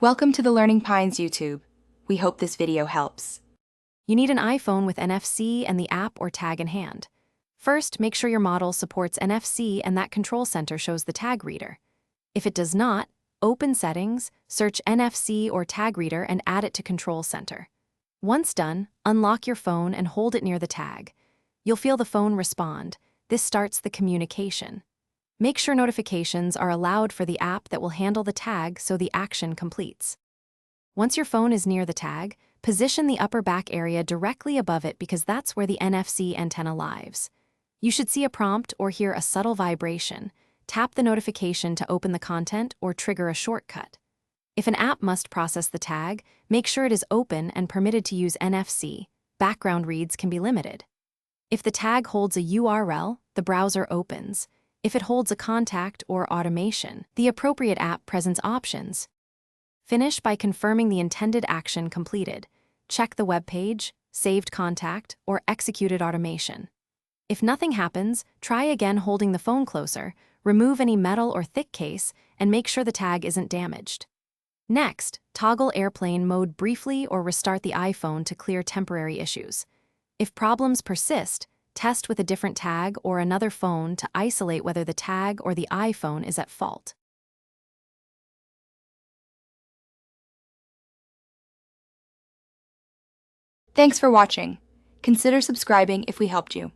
Welcome to the Learning Pines YouTube. We hope this video helps. You need an iPhone with NFC and the app or tag in hand. First, make sure your model supports NFC and that control center shows the tag reader. If it does not, open Settings, search NFC or tag reader and add it to Control Center. Once done, unlock your phone and hold it near the tag. You'll feel the phone respond. This starts the communication. Make sure notifications are allowed for the app that will handle the tag so the action completes. Once your phone is near the tag, position the upper back area directly above it because that's where the NFC antenna lives. You should see a prompt or hear a subtle vibration. Tap the notification to open the content or trigger a shortcut. If an app must process the tag, make sure it is open and permitted to use NFC. Background reads can be limited. If the tag holds a URL, the browser opens. If it holds a contact or automation, the appropriate app presents options. Finish by confirming the intended action completed. Check the web page, saved contact, or executed automation. If nothing happens, try again holding the phone closer, remove any metal or thick case, and make sure the tag isn't damaged. Next, toggle airplane mode briefly or restart the iPhone to clear temporary issues. If problems persist, test with a different tag or another phone to isolate whether the tag or the iPhone is at fault. Thanks for watching. Consider subscribing if we helped you.